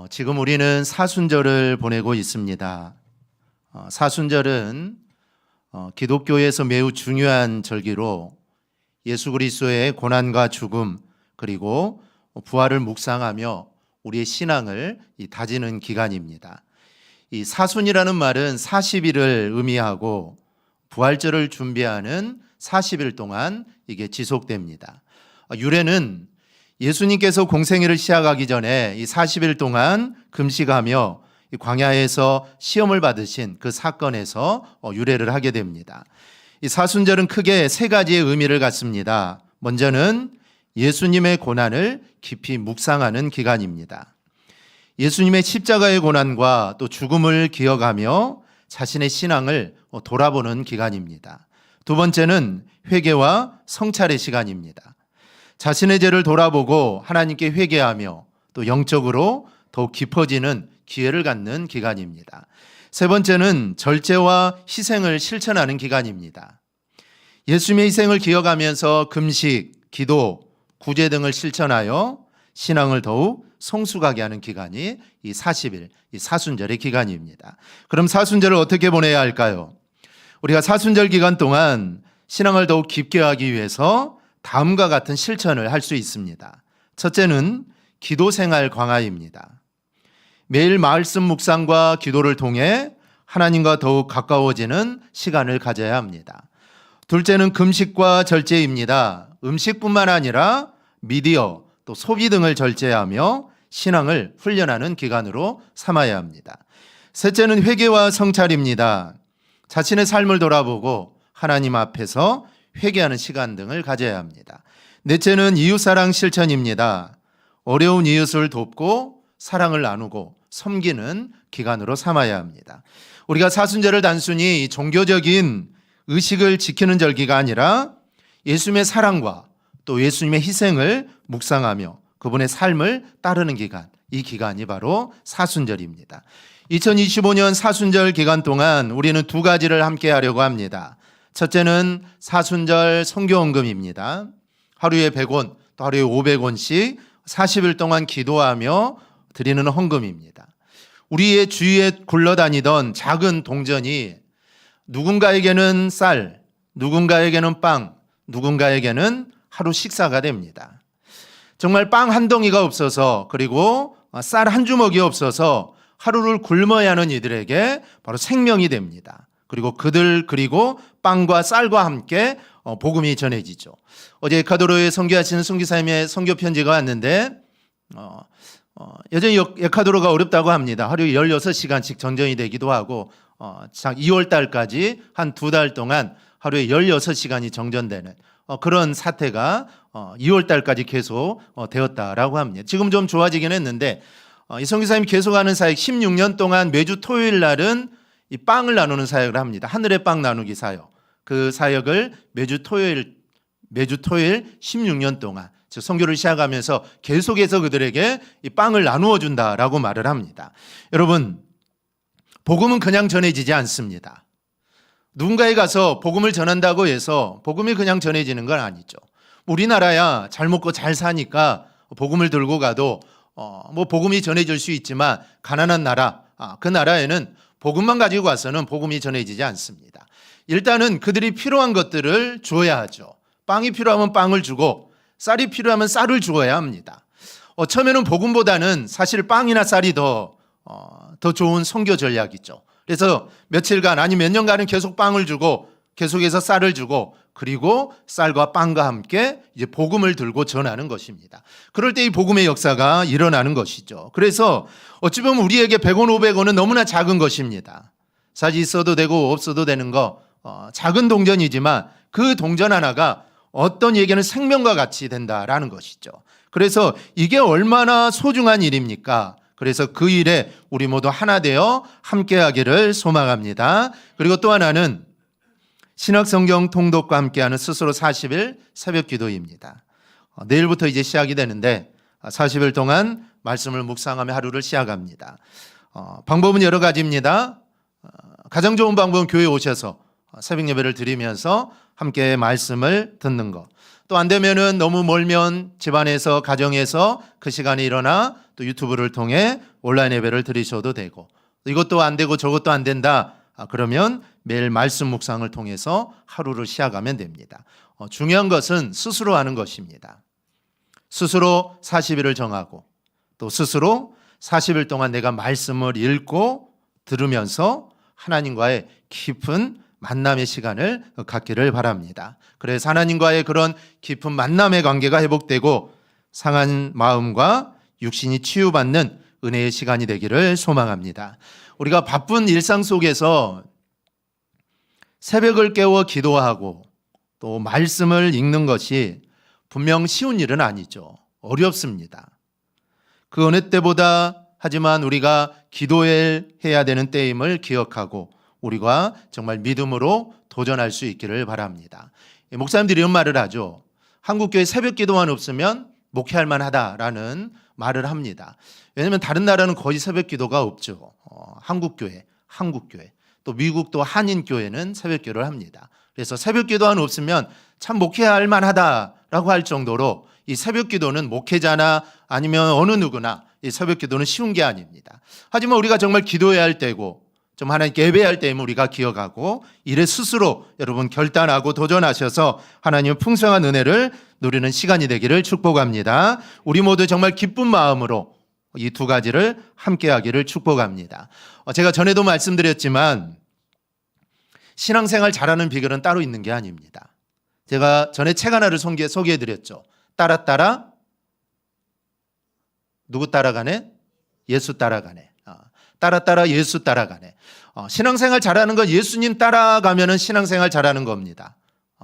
지금 우리는 사순절을 보내고 있습니다. 사순절은 기독교에서 매우 중요한 절기로 예수 그리스도의 고난과 죽음 그리고 부활을 묵상하며 우리의 신앙을 다지는 기간입니다. 이 사순이라는 말은 40일을 의미하고 부활절을 준비하는 40일 동안 이게 지속됩니다. 유래는 예수님께서 공생애를 시작하기 전에 이 40일 동안 금식하며 광야에서 시험을 받으신 그 사건에서 유래를 하게 됩니다. 이 사순절은 크게 세 가지의 의미를 갖습니다. 먼저는 예수님의 고난을 깊이 묵상하는 기간입니다. 예수님의 십자가의 고난과 또 죽음을 기억하며 자신의 신앙을 돌아보는 기간입니다. 두 번째는 회개와 성찰의 시간입니다. 자신의 죄를 돌아보고 하나님께 회개하며 또 영적으로 더욱 깊어지는 기회를 갖는 기간입니다. 세 번째는 절제와 희생을 실천하는 기간입니다. 예수님의 희생을 기억하면서 금식, 기도, 구제 등을 실천하여 신앙을 더욱 성숙하게 하는 기간이 이 40일, 이 사순절의 기간입니다. 그럼 사순절을 어떻게 보내야 할까요? 우리가 사순절 기간 동안 신앙을 더욱 깊게 하기 위해서 다음과 같은 실천을 할 수 있습니다. 첫째는 기도 생활 강화입니다. 매일 말씀 묵상과 기도를 통해 하나님과 더욱 가까워지는 시간을 가져야 합니다. 둘째는 금식과 절제입니다. 음식뿐만 아니라 미디어, 또 소비 등을 절제하며 신앙을 훈련하는 기간으로 삼아야 합니다. 셋째는 회개와 성찰입니다. 자신의 삶을 돌아보고 하나님 앞에서 회개하는 시간 등을 가져야 합니다. 넷째는 이웃사랑 실천입니다. 어려운 이웃을 돕고 사랑을 나누고 섬기는 기간으로 삼아야 합니다. 우리가 사순절을 단순히 종교적인 의식을 지키는 절기가 아니라 예수님의 사랑과 또 예수님의 희생을 묵상하며 그분의 삶을 따르는 기간, 이 기간이 바로 사순절입니다. 2025년 사순절 기간 동안 우리는 두 가지를 함께 하려고 합니다. 첫째는 사순절 선교헌금입니다. 하루에 100원, 또 하루에 500원씩 40일 동안 기도하며 드리는 헌금입니다. 우리의 주위에 굴러다니던 작은 동전이 누군가에게는 쌀, 누군가에게는 빵, 누군가에게는 하루 식사가 됩니다. 정말 빵 한 덩이가 없어서 그리고 쌀 한 주먹이 없어서 하루를 굶어야 하는 이들에게 바로 생명이 됩니다. 그리고 빵과 쌀과 함께 복음이 전해지죠. 어제 에콰도르에 선교하시는 선교사님의 선교 편지가 왔는데 여전히 에콰도르가 어렵다고 합니다. 하루에 16시간씩 정전이 되기도 하고 2월 달까지 한 2달 동안 하루에 16시간이 정전되는 그런 사태가 2월 달까지 계속 되었다라고 합니다. 지금 좀 좋아지긴 했는데 이 선교사님이 계속하는 사역 16년 동안 매주 토요일 날은 이 빵을 나누는 사역을 합니다. 하늘의 빵 나누기 사역. 그 사역을 매주 토요일 16년 동안 즉 선교를 시작하면서 계속해서 그들에게 이 빵을 나누어 준다라고 말을 합니다. 여러분, 복음은 그냥 전해지지 않습니다. 누군가에 가서 복음을 전한다고 해서 복음이 그냥 전해지는 건 아니죠. 우리나라야 잘 먹고 잘 사니까 복음을 들고 가도 복음이 전해질 수 있지만 가난한 나라, 그 나라에는 복음만 가지고 와서는 복음이 전해지지 않습니다. 일단은 그들이 필요한 것들을 줘야 하죠. 빵이 필요하면 빵을 주고 쌀이 필요하면 쌀을 주어야 합니다. 처음에는 복음보다는 사실 빵이나 쌀이 더 좋은 선교 전략이죠. 그래서 며칠간 아니 몇 년간은 계속 빵을 주고 계속해서 쌀을 주고 그리고 쌀과 빵과 함께 이제 복음을 들고 전하는 것입니다. 그럴 때 이 복음의 역사가 일어나는 것이죠. 그래서 어찌 보면 우리에게 100원, 500원은 너무나 작은 것입니다. 사실 있어도 되고 없어도 되는 거 작은 동전이지만 그 동전 하나가 어떤 얘기는 생명과 같이 된다라는 것이죠. 그래서 이게 얼마나 소중한 일입니까? 그래서 그 일에 우리 모두 하나 되어 함께하기를 소망합니다. 그리고 또 하나는 신학성경 통독과 함께하는 스스로 40일 새벽 기도입니다. 내일부터 이제 시작이 되는데 40일 동안 말씀을 묵상하며 하루를 시작합니다. 방법은 여러 가지입니다. 가장 좋은 방법은 교회에 오셔서 새벽 예배를 드리면서 함께 말씀을 듣는 것. 또 안 되면은 너무 멀면 집안에서 가정에서 그 시간에 일어나 또 유튜브를 통해 온라인 예배를 드리셔도 되고, 이것도 안 되고 저것도 안 된다. 그러면 매일 말씀 묵상을 통해서 하루를 시작하면 됩니다. 중요한 것은 스스로 하는 것입니다. 스스로 40일을 정하고 또 스스로 40일 동안 내가 말씀을 읽고 들으면서 하나님과의 깊은 만남의 시간을 갖기를 바랍니다. 그래서 하나님과의 그런 깊은 만남의 관계가 회복되고 상한 마음과 육신이 치유받는 은혜의 시간이 되기를 소망합니다. 우리가 바쁜 일상 속에서 새벽을 깨워 기도하고 또 말씀을 읽는 것이 분명 쉬운 일은 아니죠. 어렵습니다. 그 어느 때보다 하지만 우리가 기도해야 되는 때임을 기억하고 우리가 정말 믿음으로 도전할 수 있기를 바랍니다. 목사님들이 이런 말을 하죠. 한국교회 새벽 기도만 없으면 목회할 만하다라는 말을 합니다. 왜냐하면 다른 나라는 거의 새벽 기도가 없죠. 한국교회 또 미국도 한인교회는 새벽 기도를 합니다. 그래서 새벽 기도만 없으면 참 목회할 만하다라고 할 정도로 이 새벽 기도는 목회자나 아니면 어느 누구나 이 새벽 기도는 쉬운 게 아닙니다. 하지만 우리가 정말 기도해야 할 때고 좀 하나님께 예배할 때임을 우리가 기억하고 이를 스스로 여러분 결단하고 도전하셔서 하나님의 풍성한 은혜를 누리는 시간이 되기를 축복합니다. 우리 모두 정말 기쁜 마음으로 이 두 가지를 함께 하기를 축복합니다. 제가 전에도 말씀드렸지만 신앙생활 잘하는 비결은 따로 있는 게 아닙니다. 제가 전에 책 하나를 소개해드렸죠. 따라 누구 따라가네? 예수 따라가네. 따라 예수 따라가네. 신앙생활 잘하는 건 예수님 따라가면은 신앙생활 잘하는 겁니다.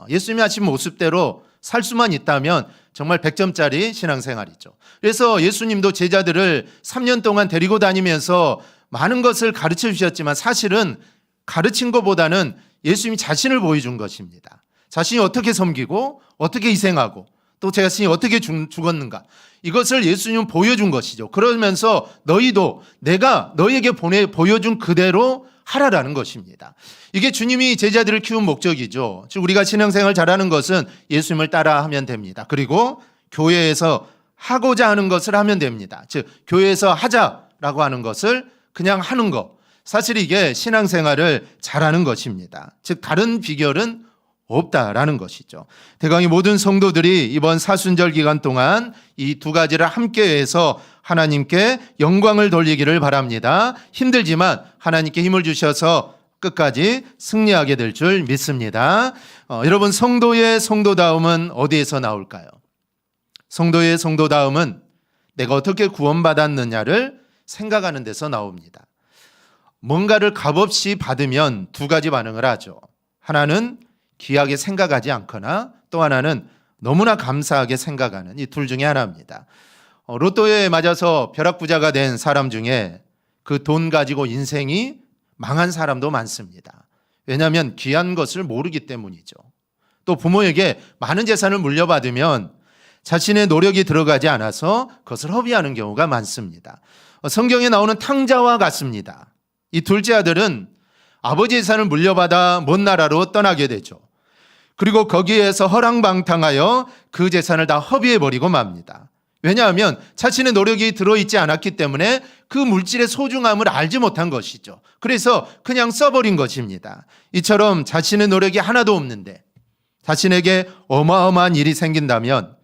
예수님이 하신 모습대로 살 수만 있다면 정말 100점짜리 신앙생활이죠. 그래서 예수님도 제자들을 3년 동안 데리고 다니면서 많은 것을 가르쳐 주셨지만 사실은 가르친 것보다는 예수님이 자신을 보여준 것입니다. 자신이 어떻게 섬기고 어떻게 희생하고 또 자신이 어떻게 죽었는가, 이것을 예수님은 보여준 것이죠. 그러면서 너희도 내가 너희에게 보여준 그대로 하라라는 것입니다. 이게 주님이 제자들을 키운 목적이죠. 즉 우리가 신앙생활 잘하는 것은 예수님을 따라하면 됩니다. 그리고 교회에서 하고자 하는 것을 하면 됩니다. 즉 교회에서 하자라고 하는 것을 그냥 하는 것, 사실 이게 신앙생활을 잘하는 것입니다. 즉 다른 비결은 없다라는 것이죠. 대강의 모든 성도들이 이번 사순절 기간 동안 이 두 가지를 함께 해서 하나님께 영광을 돌리기를 바랍니다. 힘들지만 하나님께 힘을 주셔서 끝까지 승리하게 될 줄 믿습니다. 여러분, 성도의 성도다움은 어디에서 나올까요? 성도의 성도다움은 내가 어떻게 구원받았느냐를 생각하는 데서 나옵니다. 뭔가를 값없이 받으면 두 가지 반응을 하죠. 하나는 귀하게 생각하지 않거나 또 하나는 너무나 감사하게 생각하는, 이 둘 중에 하나입니다. 로또에 맞아서 벼락부자가 된 사람 중에 그 돈 가지고 인생이 망한 사람도 많습니다. 왜냐하면 귀한 것을 모르기 때문이죠. 또 부모에게 많은 재산을 물려받으면 자신의 노력이 들어가지 않아서 그것을 허비하는 경우가 많습니다. 성경에 나오는 탕자와 같습니다. 이 둘째 아들은 아버지 재산을 물려받아 먼 나라로 떠나게 되죠. 그리고 거기에서 허랑방탕하여 그 재산을 다 허비해버리고 맙니다. 왜냐하면 자신의 노력이 들어있지 않았기 때문에 그 물질의 소중함을 알지 못한 것이죠. 그래서 그냥 써버린 것입니다. 이처럼 자신의 노력이 하나도 없는데 자신에게 어마어마한 일이 생긴다면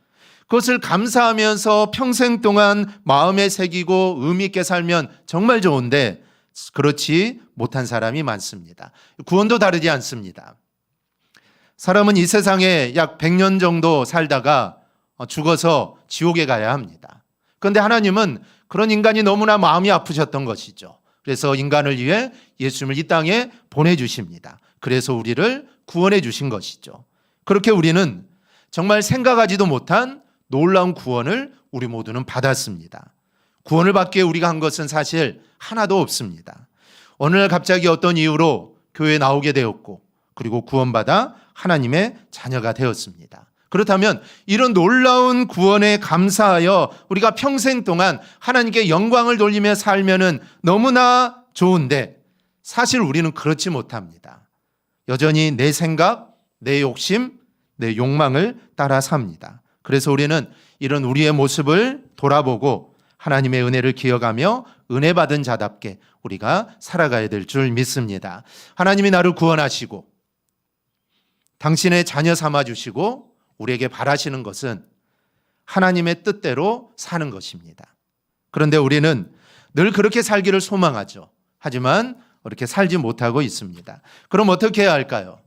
그것을 감사하면서 평생 동안 마음에 새기고 의미 있게 살면 정말 좋은데 그렇지 못한 사람이 많습니다. 구원도 다르지 않습니다. 사람은 이 세상에 약 100년 정도 살다가 죽어서 지옥에 가야 합니다. 그런데 하나님은 그런 인간이 너무나 마음이 아프셨던 것이죠. 그래서 인간을 위해 예수님을 이 땅에 보내주십니다. 그래서 우리를 구원해 주신 것이죠. 그렇게 우리는 정말 생각하지도 못한 놀라운 구원을 우리 모두는 받았습니다. 구원을 받기에 우리가 한 것은 사실 하나도 없습니다. 어느 날 갑자기 어떤 이유로 교회에 나오게 되었고 그리고 구원받아 하나님의 자녀가 되었습니다. 그렇다면 이런 놀라운 구원에 감사하여 우리가 평생 동안 하나님께 영광을 돌리며 살면은 너무나 좋은데 사실 우리는 그렇지 못합니다. 여전히 내 생각, 내 욕심, 내 욕망을 따라 삽니다. 그래서 우리는 이런 우리의 모습을 돌아보고 하나님의 은혜를 기억하며 은혜 받은 자답게 우리가 살아가야 될 줄 믿습니다. 하나님이 나를 구원하시고 당신의 자녀 삼아주시고 우리에게 바라시는 것은 하나님의 뜻대로 사는 것입니다. 그런데 우리는 늘 그렇게 살기를 소망하죠. 하지만 그렇게 살지 못하고 있습니다. 그럼 어떻게 해야 할까요?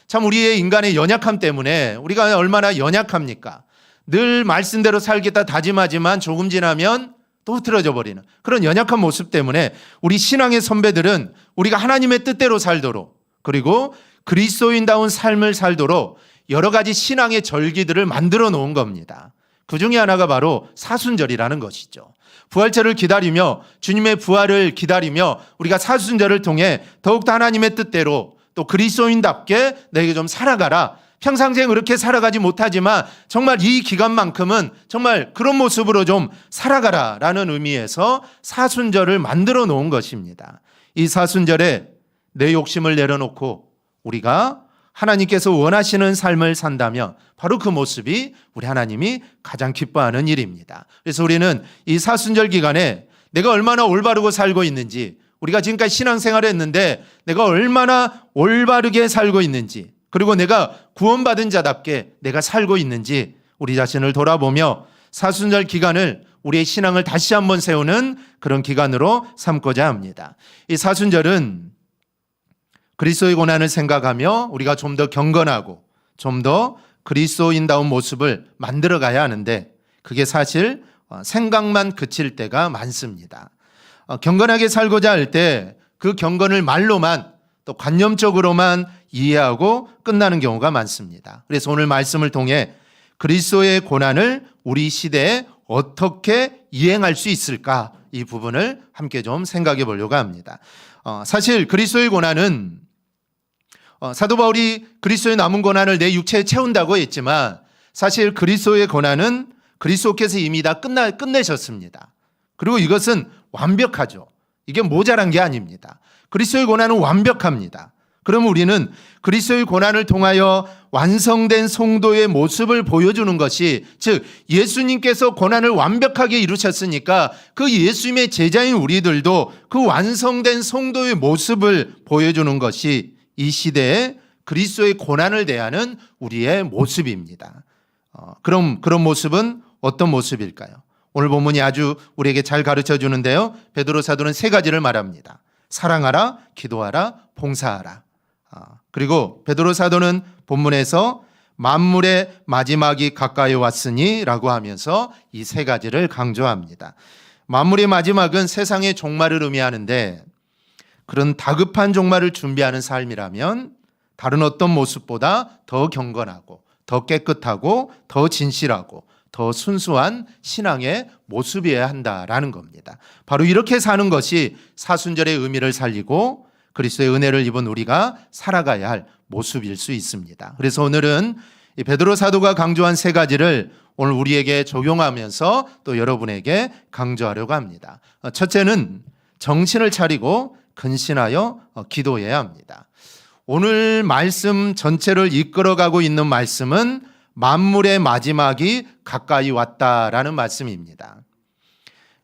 참 우리의 인간의 연약함 때문에 우리가 얼마나 연약합니까? 늘 말씀대로 살겠다 다짐하지만 조금 지나면 또 흐트러져 버리는 그런 연약한 모습 때문에 우리 신앙의 선배들은 우리가 하나님의 뜻대로 살도록 그리고 그리스도인다운 삶을 살도록 여러 가지 신앙의 절기들을 만들어 놓은 겁니다. 그 중에 하나가 바로 사순절이라는 것이죠. 부활절을 기다리며 주님의 부활을 기다리며 우리가 사순절을 통해 더욱더 하나님의 뜻대로 또 그리스도인답게 너에게 좀 살아가라. 평상시에 그렇게 살아가지 못하지만 정말 이 기간만큼은 정말 그런 모습으로 좀 살아가라 라는 의미에서 사순절을 만들어 놓은 것입니다. 이 사순절에 내 욕심을 내려놓고 우리가 하나님께서 원하시는 삶을 산다면 바로 그 모습이 우리 하나님이 가장 기뻐하는 일입니다. 그래서 우리는 이 사순절 기간에 내가 얼마나 올바르고 살고 있는지 우리가 지금까지 신앙생활을 했는데 내가 얼마나 올바르게 살고 있는지 그리고 내가 구원받은 자답게 내가 살고 있는지 우리 자신을 돌아보며 사순절 기간을 우리의 신앙을 다시 한번 세우는 그런 기간으로 삼고자 합니다. 이 사순절은 그리스도의 고난을 생각하며 우리가 좀 더 경건하고 좀 더 그리스도인다운 모습을 만들어 가야 하는데 그게 사실 생각만 그칠 때가 많습니다. 경건하게 살고자 할 때 그 경건을 말로만 또 관념적으로만 이해하고 끝나는 경우가 많습니다. 그래서 오늘 말씀을 통해 그리스도의 고난을 우리 시대에 어떻게 이행할 수 있을까 이 부분을 함께 좀 생각해 보려고 합니다. 사실 그리스도의 고난은 사도 바울이 그리스도의 남은 고난을 내 육체에 채운다고 했지만 사실 그리스도의 고난은 그리스도께서 이미 다 끝내셨습니다. 그리고 이것은 완벽하죠. 이게 모자란 게 아닙니다. 그리스도의 고난은 완벽합니다. 그러면 우리는 그리스도의 고난을 통하여 완성된 성도의 모습을 보여주는 것이 즉 예수님께서 고난을 완벽하게 이루셨으니까 그 예수님의 제자인 우리들도 그 완성된 성도의 모습을 보여주는 것이 이 시대에 그리스도의 고난을 대하는 우리의 모습입니다. 그럼 그런 모습은 어떤 모습일까요? 오늘 본문이 아주 우리에게 잘 가르쳐 주는데요. 베드로 사도는 세 가지를 말합니다. 사랑하라, 기도하라, 봉사하라. 그리고 베드로 사도는 본문에서 만물의 마지막이 가까이 왔으니 라고 하면서 이 세 가지를 강조합니다. 만물의 마지막은 세상의 종말을 의미하는데 그런 다급한 종말을 준비하는 삶이라면 다른 어떤 모습보다 더 경건하고 더 깨끗하고 더 진실하고 더 순수한 신앙의 모습이어야 한다라는 겁니다. 바로 이렇게 사는 것이 사순절의 의미를 살리고 그리스도의 은혜를 입은 우리가 살아가야 할 모습일 수 있습니다. 그래서 오늘은 이 베드로 사도가 강조한 세 가지를 오늘 우리에게 적용하면서 또 여러분에게 강조하려고 합니다. 첫째는 정신을 차리고 근신하여 기도해야 합니다. 오늘 말씀 전체를 이끌어가고 있는 말씀은 만물의 마지막이 가까이 왔다라는 말씀입니다.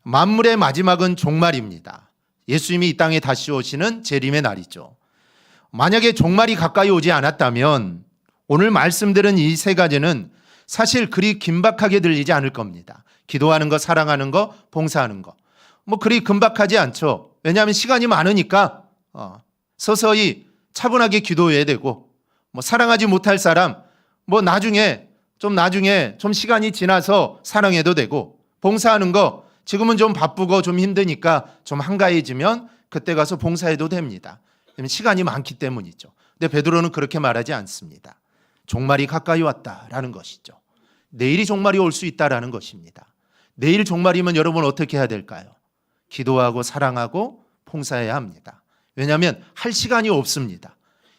만물의 마지막은 종말입니다. 예수님이 이 땅에 다시 오시는 재림의 날이죠. 만약에 종말이 가까이 오지 않았다면 오늘 말씀드린 이 세 가지는 사실 그리 긴박하게 들리지 않을 겁니다. 기도하는 거, 사랑하는 거, 봉사하는 거. 그리 긴박하지 않죠. 왜냐하면 시간이 많으니까 서서히 차분하게 기도해야 되고 사랑하지 못할 사람 나중에 좀 시간이 지나서 사랑해도 되고 봉사하는 거 지금은 좀 바쁘고 좀 힘드니까 좀 한가해지면 그때 가서 봉사해도 됩니다. 시간이 많기 때문이죠. 근데 베드로는 그렇게 말하지 않습니다. 종말이 가까이 왔다라는 것이죠. 내일이 종말이 올 수 있다라는 것입니다. 내일 종말이면 여러분 어떻게 해야 될까요? 기도하고 사랑하고 봉사해야 합니다. 왜냐하면 할 시간이 없습니다.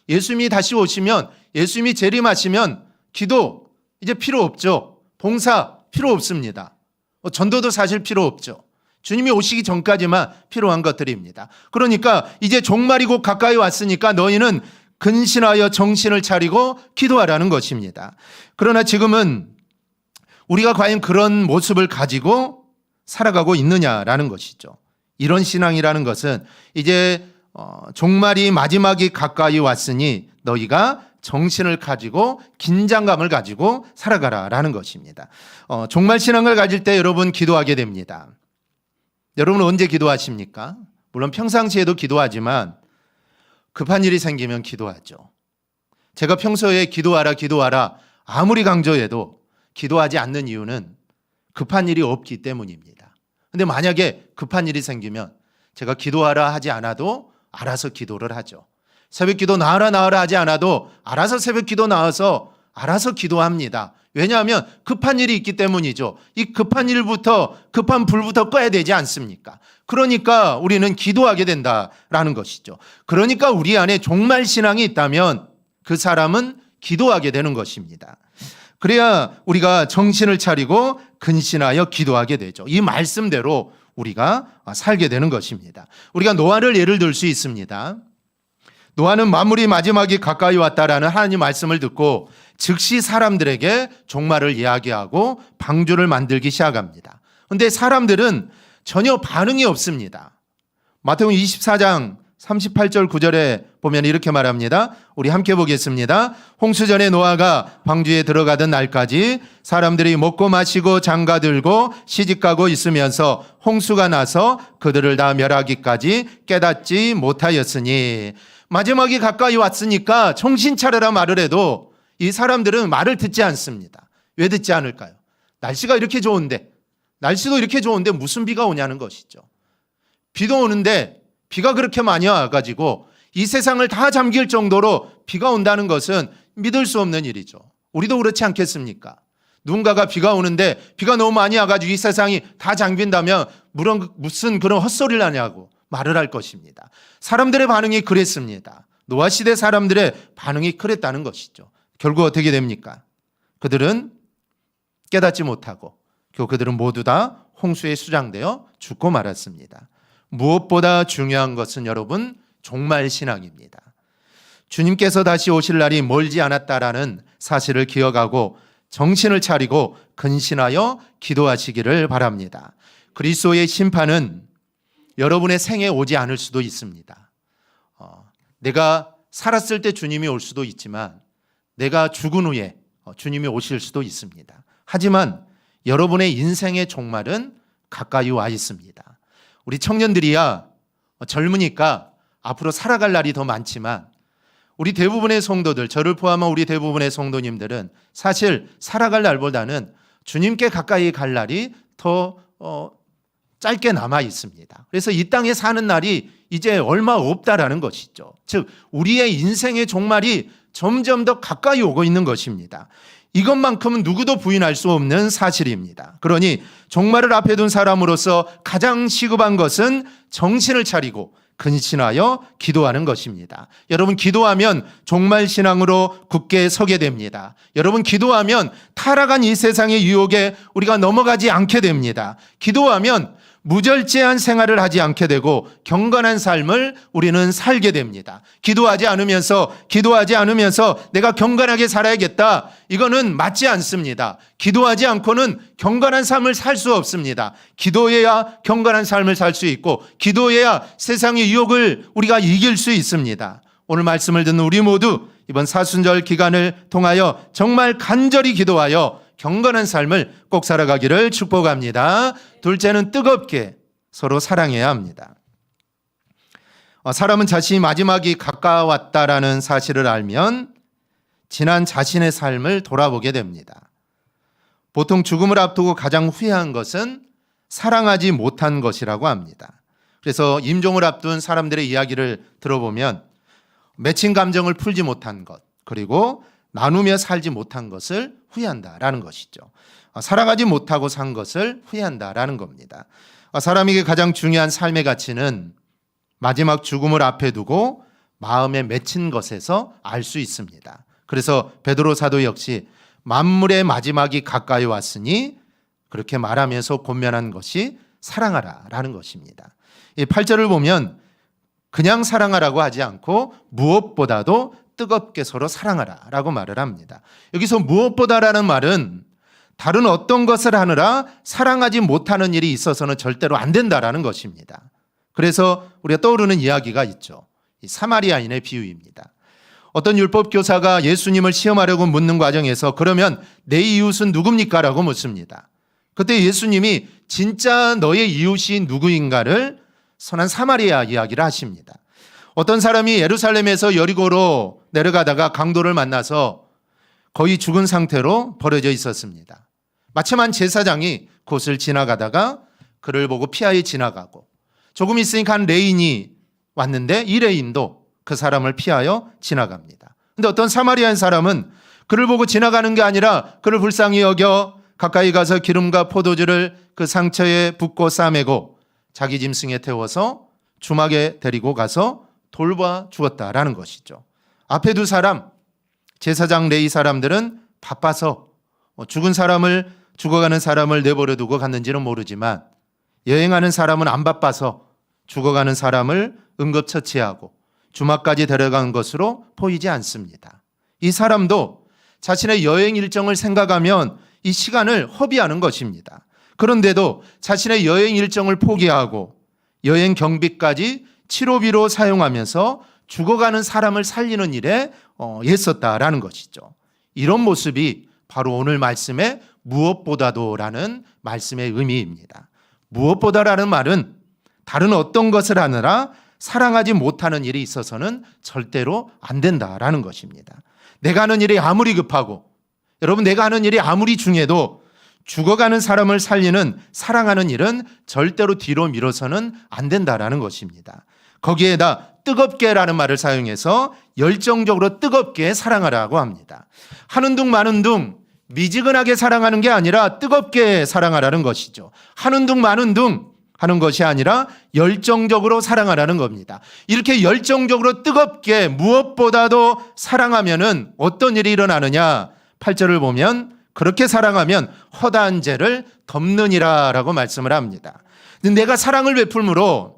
예수님이 다시 오시면 예수님이 재림하시면 기도 이제 필요 없죠. 봉사 필요 없습니다. 전도도 사실 필요 없죠. 주님이 오시기 전까지만 필요한 것들입니다. 그러니까 이제 종말이 곧 가까이 왔으니까 너희는 근신하여 정신을 차리고 기도하라는 것입니다. 그러나 지금은 우리가 과연 그런 모습을 가지고 살아가고 있느냐라는 것이죠. 이런 신앙이라는 것은 이제 종말이 마지막이 가까이 왔으니 너희가 정신을 가지고 긴장감을 가지고 살아가라라는 것입니다. 종말 신앙을 가질 때 여러분 기도하게 됩니다. 여러분은 언제 기도하십니까? 물론 평상시에도 기도하지만 급한 일이 생기면 기도하죠. 제가 평소에 기도하라 아무리 강조해도 기도하지 않는 이유는 급한 일이 없기 때문입니다. 근데 만약에 급한 일이 생기면 제가 기도하라 하지 않아도 알아서 기도를 하죠. 새벽 기도 나와라 하지 않아도 알아서 새벽 기도 나와서 알아서 기도합니다. 왜냐하면 급한 일이 있기 때문이죠. 이 급한 불부터 꺼야 되지 않습니까? 그러니까 우리는 기도하게 된다라는 것이죠. 그러니까 우리 안에 종말 신앙이 있다면 그 사람은 기도하게 되는 것입니다. 그래야 우리가 정신을 차리고 근신하여 기도하게 되죠. 이 말씀대로 우리가 살게 되는 것입니다. 우리가 노아를 예를 들 수 있습니다. 노아는 만물이 마지막이 가까이 왔다라는 하나님 말씀을 듣고 즉시 사람들에게 종말을 이야기하고 방주를 만들기 시작합니다. 그런데 사람들은 전혀 반응이 없습니다. 마태복음 24장 38절 9절에 보면 이렇게 말합니다. 우리 함께 보겠습니다. 홍수전에 노아가 방주에 들어가던 날까지 사람들이 먹고 마시고 장가들고 시집가고 있으면서 홍수가 나서 그들을 다 멸하기까지 깨닫지 못하였으니, 마지막이 가까이 왔으니까 정신 차려라 말을 해도 이 사람들은 말을 듣지 않습니다. 왜 듣지 않을까요? 날씨도 이렇게 좋은데 무슨 비가 오냐는 것이죠. 비도 오는데 비가 그렇게 많이 와가지고 이 세상을 다 잠길 정도로 비가 온다는 것은 믿을 수 없는 일이죠. 우리도 그렇지 않겠습니까? 누군가가 비가 오는데 비가 너무 많이 와가지고 이 세상이 다 잠긴다면 무슨 그런 헛소리를 하냐고 말을 할 것입니다. 사람들의 반응이 그랬습니다. 노아 시대 사람들의 반응이 그랬다는 것이죠. 결국 어떻게 됩니까? 그들은 깨닫지 못하고 그들은 모두 다 홍수에 수장되어 죽고 말았습니다. 무엇보다 중요한 것은 여러분 종말 신앙입니다. 주님께서 다시 오실 날이 멀지 않았다라는 사실을 기억하고 정신을 차리고 근신하여 기도하시기를 바랍니다. 그리스도의 심판은 여러분의 생에 오지 않을 수도 있습니다. 내가 살았을 때 주님이 올 수도 있지만 내가 죽은 후에 주님이 오실 수도 있습니다. 하지만 여러분의 인생의 종말은 가까이 와 있습니다. 우리 청년들이야 젊으니까 앞으로 살아갈 날이 더 많지만 우리 대부분의 성도들, 저를 포함한 우리 대부분의 성도님들은 사실 살아갈 날보다는 주님께 가까이 갈 날이 더 짧게 남아 있습니다. 그래서 이 땅에 사는 날이 이제 얼마 없다라는 것이죠. 즉 우리의 인생의 종말이 점점 더 가까이 오고 있는 것입니다. 이것만큼은 누구도 부인할 수 없는 사실입니다. 그러니 종말을 앞에 둔 사람으로서 가장 시급한 것은 정신을 차리고 근신하여 기도하는 것입니다. 여러분 기도하면 종말 신앙으로 굳게 서게 됩니다. 여러분 기도하면 타락한 이 세상의 유혹에 우리가 넘어가지 않게 됩니다. 기도하면 무절제한 생활을 하지 않게 되고 경건한 삶을 우리는 살게 됩니다. 기도하지 않으면서 내가 경건하게 살아야겠다. 이거는 맞지 않습니다. 기도하지 않고는 경건한 삶을 살 수 없습니다. 기도해야 경건한 삶을 살 수 있고 기도해야 세상의 유혹을 우리가 이길 수 있습니다. 오늘 말씀을 듣는 우리 모두 이번 사순절 기간을 통하여 정말 간절히 기도하여 경건한 삶을 꼭 살아가기를 축복합니다. 둘째는 뜨겁게 서로 사랑해야 합니다. 사람은 자신이 마지막이 가까웠다라는 사실을 알면 지난 자신의 삶을 돌아보게 됩니다. 보통 죽음을 앞두고 가장 후회한 것은 사랑하지 못한 것이라고 합니다. 그래서 임종을 앞둔 사람들의 이야기를 들어보면 맺힌 감정을 풀지 못한 것, 그리고 나누며 살지 못한 것을 후회한다라는 것이죠. 살아가지 못하고 산 것을 후회한다라는 겁니다. 사람에게 가장 중요한 삶의 가치는 마지막 죽음을 앞에 두고 마음에 맺힌 것에서 알 수 있습니다. 그래서 베드로 사도 역시 만물의 마지막이 가까이 왔으니 그렇게 말하면서 권면한 것이 사랑하라라는 것입니다. 이 8절을 보면 그냥 사랑하라고 하지 않고 무엇보다도 뜨겁게 서로 사랑하라라고 말을 합니다. 여기서 무엇보다라는 말은 다른 어떤 것을 하느라 사랑하지 못하는 일이 있어서는 절대로 안 된다라는 것입니다. 그래서 우리가 떠오르는 이야기가 있죠. 이 사마리아인의 비유입니다. 어떤 율법 교사가 예수님을 시험하려고 묻는 과정에서 그러면 내 이웃은 누굽니까? 라고 묻습니다. 그때 예수님이 진짜 너의 이웃이 누구인가를 선한 사마리아 이야기를 하십니다. 어떤 사람이 예루살렘에서 여리고로 내려가다가 강도를 만나서 거의 죽은 상태로 버려져 있었습니다. 마침 한 제사장이 그곳을 지나가다가 그를 보고 피하여 지나가고 조금 있으니까 한 레인이 왔는데 이 레인도 그 사람을 피하여 지나갑니다. 근데 어떤 사마리아인 사람은 그를 보고 지나가는 게 아니라 그를 불쌍히 여겨 가까이 가서 기름과 포도주를 그 상처에 붓고 싸매고 자기 짐승에 태워서 주막에 데리고 가서 돌봐 주었다라는 것이죠. 앞에 두 사람, 제사장 레위 사람들은 바빠서 죽어가는 사람을 내버려 두고 갔는지는 모르지만 여행하는 사람은 안 바빠서 죽어가는 사람을 응급처치하고 주막까지 데려간 것으로 보이지 않습니다. 이 사람도 자신의 여행 일정을 생각하면 이 시간을 허비하는 것입니다. 그런데도 자신의 여행 일정을 포기하고 여행 경비까지 치료비로 사용하면서 죽어가는 사람을 살리는 일에 애썼다라는 것이죠. 이런 모습이 바로 오늘 말씀의 무엇보다도라는 말씀의 의미입니다. 무엇보다라는 말은 다른 어떤 것을 하느라 사랑하지 못하는 일이 있어서는 절대로 안 된다라는 것입니다. 내가 하는 일이 아무리 급하고 여러분 내가 하는 일이 아무리 중요해도 죽어가는 사람을 살리는 사랑하는 일은 절대로 뒤로 미뤄서는 안 된다라는 것입니다. 거기에다 뜨겁게라는 말을 사용해서 열정적으로 뜨겁게 사랑하라고 합니다. 하는 둥 마는 둥 미지근하게 사랑하는 게 아니라 뜨겁게 사랑하라는 것이죠. 하는 둥 마는 둥 하는 것이 아니라 열정적으로 사랑하라는 겁니다. 이렇게 열정적으로 뜨겁게 무엇보다도 사랑하면은 어떤 일이 일어나느냐? 8절을 보면 그렇게 사랑하면 허다한 죄를 덮느니라라고 말씀을 합니다. 내가 사랑을 베풀므로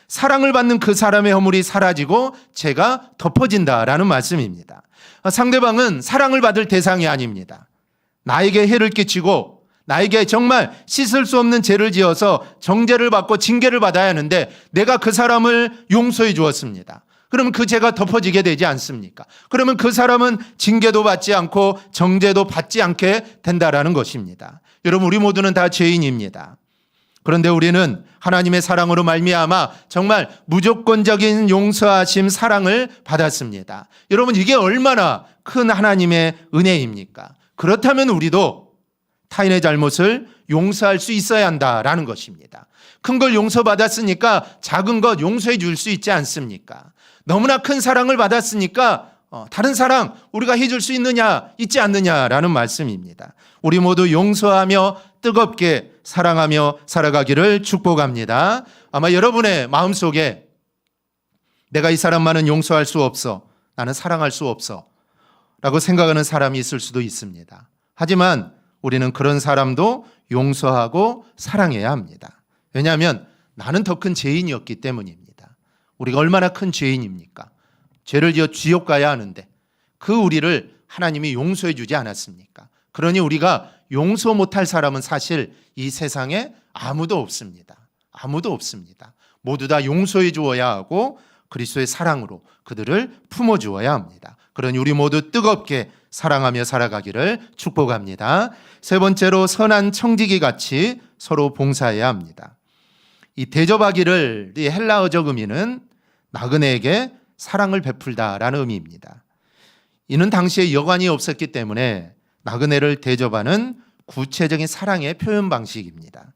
사랑을 받는 그 사람의 허물이 사라지고 죄가 덮어진다라는 말씀입니다. 상대방은 사랑을 받을 대상이 아닙니다. 나에게 해를 끼치고 나에게 정말 씻을 수 없는 죄를 지어서 정죄를 받고 징계를 받아야 하는데 내가 그 사람을 용서해 주었습니다. 그러면 그 죄가 덮어지게 되지 않습니까? 그러면 그 사람은 징계도 받지 않고 정죄도 받지 않게 된다라는 것입니다. 여러분 우리 모두는 다 죄인입니다. 그런데 우리는 하나님의 사랑으로 말미암아 정말 무조건적인 용서하심 사랑을 받았습니다. 여러분 이게 얼마나 큰 하나님의 은혜입니까? 그렇다면 우리도 타인의 잘못을 용서할 수 있어야 한다라는 것입니다. 큰 걸 용서받았으니까 작은 것 용서해 줄 수 있지 않습니까? 너무나 큰 사랑을 받았으니까 다른 사랑 우리가 해줄 수 있지 않느냐라는 말씀입니다. 우리 모두 용서하며 뜨겁게 사랑하며 살아가기를 축복합니다. 아마 여러분의 마음속에 내가 이 사람만은 용서할 수 없어, 나는 사랑할 수 없어 라고 생각하는 사람이 있을 수도 있습니다. 하지만 우리는 그런 사람도 용서하고 사랑해야 합니다. 왜냐하면 나는 더 큰 죄인이었기 때문입니다. 우리가 얼마나 큰 죄인입니까? 죄를 지어 지옥 가야 하는데 그 우리를 하나님이 용서해 주지 않았습니까? 그러니 우리가 용서 못할 사람은 사실 이 세상에 아무도 없습니다. 아무도 없습니다. 모두 다 용서해 주어야 하고 그리스도의 사랑으로 그들을 품어 주어야 합니다. 그러니 우리 모두 뜨겁게 사랑하며 살아가기를 축복합니다. 세 번째로 선한 청지기 같이 서로 봉사해야 합니다. 이 대접하기를 이 헬라어적 의미는 나그네에게 사랑을 베풀다라는 의미입니다. 이는 당시에 여관이 없었기 때문에 나그네를 대접하는 구체적인 사랑의 표현 방식입니다.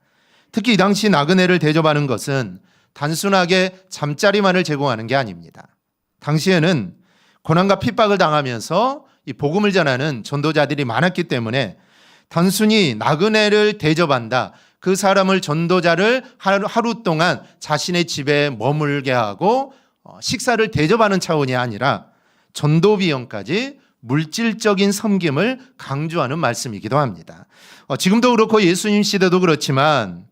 특히 이 당시 나그네를 대접하는 것은 단순하게 잠자리만을 제공하는 게 아닙니다. 당시에는 고난과 핍박을 당하면서 이 복음을 전하는 전도자들이 많았기 때문에 단순히 나그네를 대접한다, 그 사람을 전도자를 하루 동안 자신의 집에 머물게 하고 식사를 대접하는 차원이 아니라 전도 비용까지 물질적인 섬김을 강조하는 말씀이기도 합니다. 지금도 그렇고 예수님 시대도 그렇지만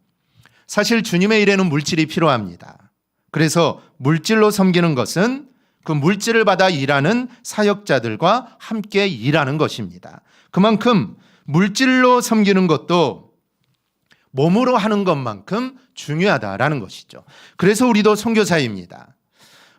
사실 주님의 일에는 물질이 필요합니다. 그래서 물질로 섬기는 것은 그 물질을 받아 일하는 사역자들과 함께 일하는 것입니다. 그만큼 물질로 섬기는 것도 몸으로 하는 것만큼 중요하다라는 것이죠. 그래서 우리도 선교사입니다.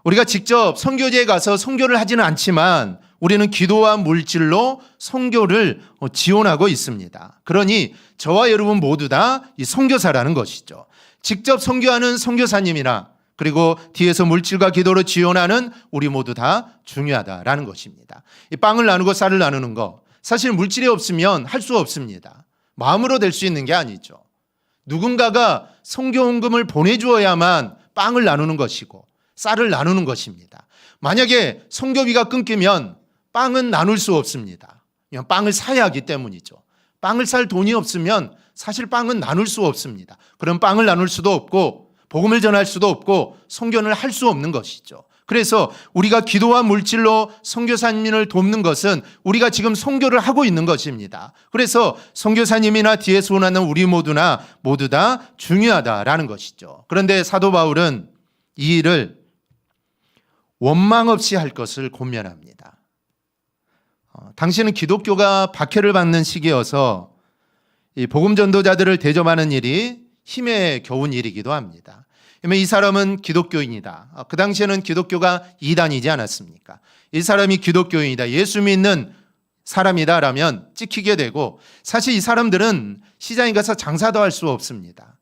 우리가 직접 선교지에 가서 선교를 하지는 않지만 우리는 기도와 물질로 선교를 지원하고 있습니다. 그러니 저와 여러분 모두 다 이 선교사라는 것이죠. 직접 선교하는 선교사님이나 그리고 뒤에서 물질과 기도로 지원하는 우리 모두 다 중요하다라는 것입니다. 이 빵을 나누고 쌀을 나누는 거 사실 물질이 없으면 할 수 없습니다. 마음으로 될 수 있는 게 아니죠. 누군가가 선교 헌금을 보내주어야만 빵을 나누는 것이고 쌀을 나누는 것입니다. 만약에 선교비가 끊기면 빵은 나눌 수 없습니다. 그냥 빵을 사야 하기 때문이죠. 빵을 살 돈이 없으면 사실 빵은 나눌 수 없습니다. 그럼 빵을 나눌 수도 없고 복음을 전할 수도 없고 선교를 할 수 없는 것이죠. 그래서 우리가 기도와 물질로 선교사님을 돕는 것은 우리가 지금 선교를 하고 있는 것입니다. 그래서 선교사님이나 뒤에서 원하는 우리 모두 다 중요하다라는 것이죠. 그런데 사도 바울은 이 일을 원망 없이 할 것을 권면합니다. 당시는 기독교가 박해를 받는 시기여서 이 복음 전도자들을 대접하는 일이 힘에 겨운 일이기도 합니다. 이 사람은 기독교인이다. 그 당시에는 기독교가 이단이지 않았습니까? 이 사람이 기독교인이다. 예수 믿는 사람이다라면 찍히게 되고 사실 이 사람들은 시장에 가서 장사도 할 수 없습니다.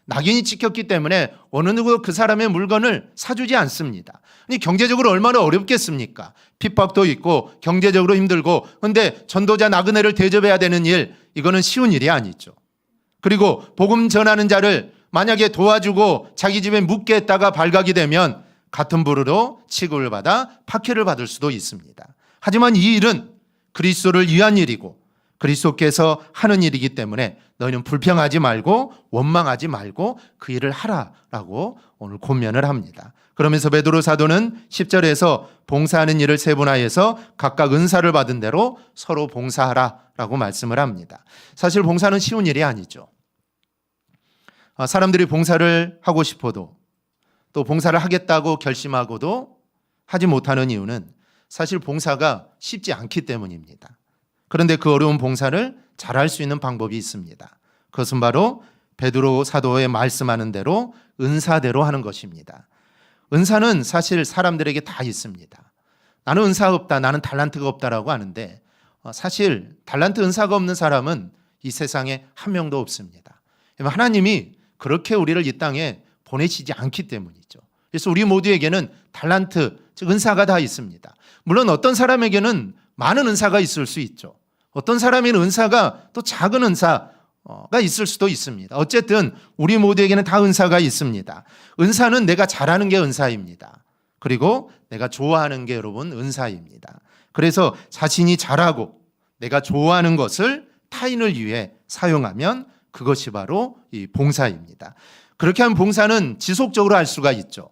낙인이 찍혔기 때문에 어느 누구 그 사람의 물건을 사주지 않습니다. 경제적으로 얼마나 어렵겠습니까? 핍박도 있고 경제적으로 힘들고 그런데 전도자 나그네를 대접해야 되는 일 이거는 쉬운 일이 아니죠. 그리고 복음 전하는 자를 만약에 도와주고 자기 집에 묵게 했다가 발각이 되면 같은 부류로 취급을 받아 박해를 받을 수도 있습니다. 하지만 이 일은 그리스도를 위한 일이고 그리스도께서 하는 일이기 때문에 너희는 불평하지 말고 원망하지 말고 그 일을 하라라고 오늘 권면을 합니다. 그러면서 베드로 사도는 10절에서 봉사하는 일을 세분화해서 각각 은사를 받은 대로 서로 봉사하라라고 말씀을 합니다. 사실 봉사는 쉬운 일이 아니죠. 사람들이 봉사를 하고 싶어도 또 봉사를 하겠다고 결심하고도 하지 못하는 이유는 사실 봉사가 쉽지 않기 때문입니다. 그런데 그 어려운 봉사를 잘할 수 있는 방법이 있습니다. 그것은 바로 베드로 사도의 말씀하는 대로 은사대로 하는 것입니다. 은사는 사실 사람들에게 다 있습니다. 나는 은사가 없다, 나는 달란트가 없다라고 하는데 사실 달란트 은사가 없는 사람은 이 세상에 한 명도 없습니다. 하나님이 그렇게 우리를 이 땅에 보내시지 않기 때문이죠. 그래서 우리 모두에게는 달란트, 즉 은사가 다 있습니다. 물론 어떤 사람에게는 많은 은사가 있을 수 있죠. 어떤 사람에게는 은사가 또 작은 은사가 있을 수도 있습니다. 어쨌든 우리 모두에게는 다 은사가 있습니다. 은사는 내가 잘하는 게 은사입니다. 그리고 내가 좋아하는 게 여러분 은사입니다. 그래서 자신이 잘하고 내가 좋아하는 것을 타인을 위해 사용하면 그것이 바로 이 봉사입니다. 그렇게 하면 봉사는 지속적으로 할 수가 있죠.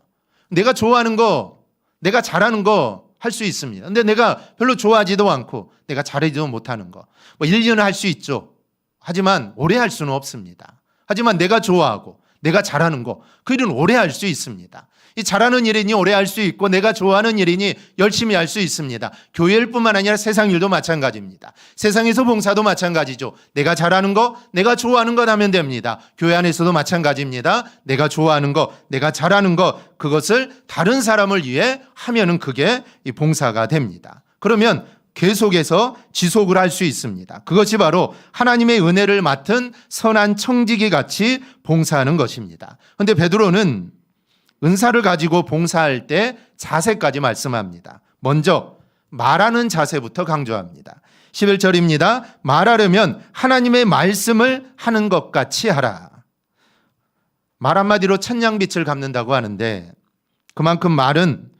내가 좋아하는 거, 내가 잘하는 거 할 수 있습니다. 근데 내가 별로 좋아하지도 않고 내가 잘하지도 못하는 거 1년은 할 수 있죠. 하지만 오래 할 수는 없습니다. 하지만 내가 좋아하고 내가 잘하는 거 그 일은 오래 할 수 있습니다. 이 잘하는 일이니 오래 할 수 있고 내가 좋아하는 일이니 열심히 할 수 있습니다. 교회일 뿐만 아니라 세상 일도 마찬가지입니다. 세상에서 봉사도 마찬가지죠. 내가 잘하는 거, 내가 좋아하는 것 하면 됩니다. 교회 안에서도 마찬가지입니다. 내가 좋아하는 거, 내가 잘하는 거 그것을 다른 사람을 위해 하면은 그게 이 봉사가 됩니다. 그러면 계속해서 지속을 할 수 있습니다. 그것이 바로 하나님의 은혜를 맡은 선한 청지기 같이 봉사하는 것입니다. 그런데 베드로는 은사를 가지고 봉사할 때 자세까지 말씀합니다. 먼저 말하는 자세부터 강조합니다. 11절입니다. 말하려면 하나님의 말씀을 하는 것 같이 하라. 말 한마디로 천냥빛을 갚는다고 하는데 그만큼 말은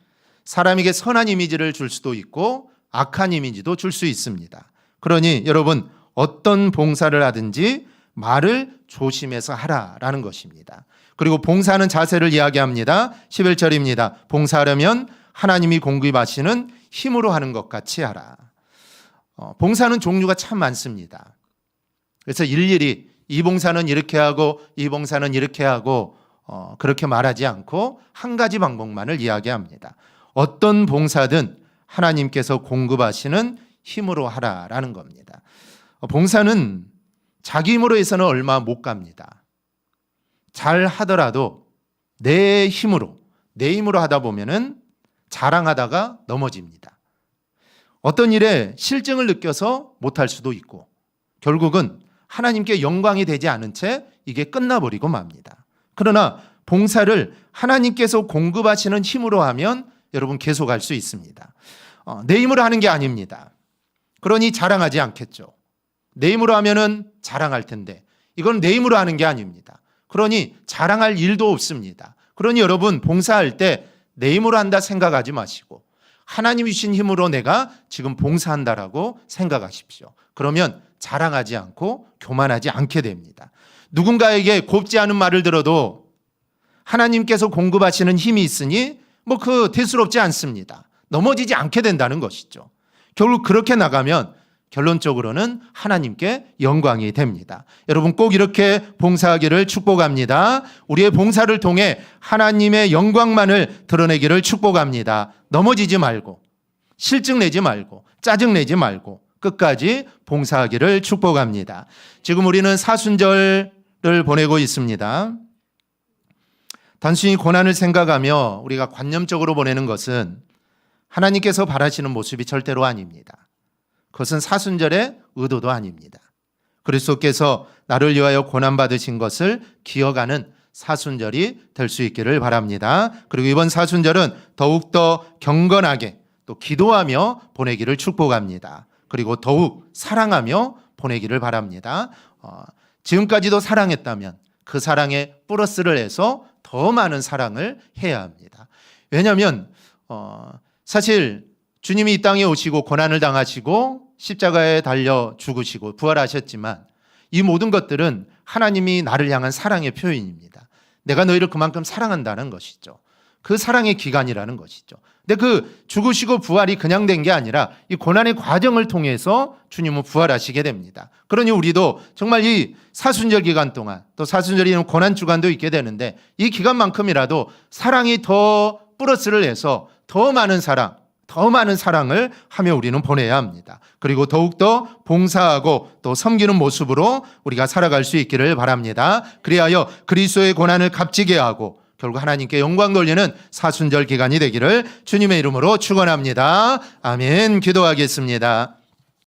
사람에게 선한 이미지를 줄 수도 있고 악한 이미지도 줄 수 있습니다. 그러니 여러분 어떤 봉사를 하든지 말을 조심해서 하라라는 것입니다. 그리고 봉사하는 자세를 이야기합니다. 11절입니다. 봉사하려면 하나님이 공급하시는 힘으로 하는 것 같이 하라. 봉사는 종류가 참 많습니다. 그래서 일일이 이 봉사는 이렇게 하고 이 봉사는 이렇게 하고 그렇게 말하지 않고 한 가지 방법만을 이야기합니다. 어떤 봉사든 하나님께서 공급하시는 힘으로 하라라는 겁니다. 봉사는 자기 힘으로 해서는 얼마 못 갑니다. 잘 하더라도 내 힘으로 하다 보면은 자랑하다가 넘어집니다. 어떤 일에 실증을 느껴서 못할 수도 있고 결국은 하나님께 영광이 되지 않은 채 이게 끝나버리고 맙니다. 그러나 봉사를 하나님께서 공급하시는 힘으로 하면 여러분 계속할 수 있습니다. 내 힘으로 하는 게 아닙니다. 그러니 자랑하지 않겠죠. 내 힘으로 하면은 자랑할 텐데 이건 내 힘으로 하는 게 아닙니다. 그러니 자랑할 일도 없습니다. 그러니 여러분 봉사할 때 내 힘으로 한다 생각하지 마시고 하나님이 주신 힘으로 내가 지금 봉사한다라고 생각하십시오. 그러면 자랑하지 않고 교만하지 않게 됩니다. 누군가에게 곱지 않은 말을 들어도 하나님께서 공급하시는 힘이 있으니 그 대수롭지 않습니다. 넘어지지 않게 된다는 것이죠. 결국 그렇게 나가면 결론적으로는 하나님께 영광이 됩니다. 여러분 꼭 이렇게 봉사하기를 축복합니다. 우리의 봉사를 통해 하나님의 영광만을 드러내기를 축복합니다. 넘어지지 말고 실증 내지 말고 짜증 내지 말고 끝까지 봉사하기를 축복합니다. 지금 우리는 사순절을 보내고 있습니다. 단순히 고난을 생각하며 우리가 관념적으로 보내는 것은 하나님께서 바라시는 모습이 절대로 아닙니다. 그것은 사순절의 의도도 아닙니다. 그리스도께서 나를 위하여 고난받으신 것을 기억하는 사순절이 될 수 있기를 바랍니다. 그리고 이번 사순절은 더욱더 경건하게 또 기도하며 보내기를 축복합니다. 그리고 더욱 사랑하며 보내기를 바랍니다. 지금까지도 사랑했다면 그 사랑에 플러스를 해서 더 많은 사랑을 해야 합니다. 왜냐하면 사실 주님이 이 땅에 오시고 고난을 당하시고 십자가에 달려 죽으시고 부활하셨지만 이 모든 것들은 하나님이 나를 향한 사랑의 표현입니다. 내가 너희를 그만큼 사랑한다는 것이죠. 그 사랑의 기간이라는 것이죠. 근데 그 죽으시고 부활이 그냥 된 게 아니라 이 고난의 과정을 통해서 주님은 부활하시게 됩니다. 그러니 우리도 정말 이 사순절 기간 동안 또 사순절이면 고난 주간도 있게 되는데 이 기간만큼이라도 사랑이 더 플러스를 해서 더 많은 사랑을 하며 우리는 보내야 합니다. 그리고 더욱더 봉사하고 또 섬기는 모습으로 우리가 살아갈 수 있기를 바랍니다. 그리하여 그리스도의 고난을 값지게 하고 결국 하나님께 영광 돌리는 사순절 기간이 되기를 주님의 이름으로 축원합니다. 아멘. 기도하겠습니다.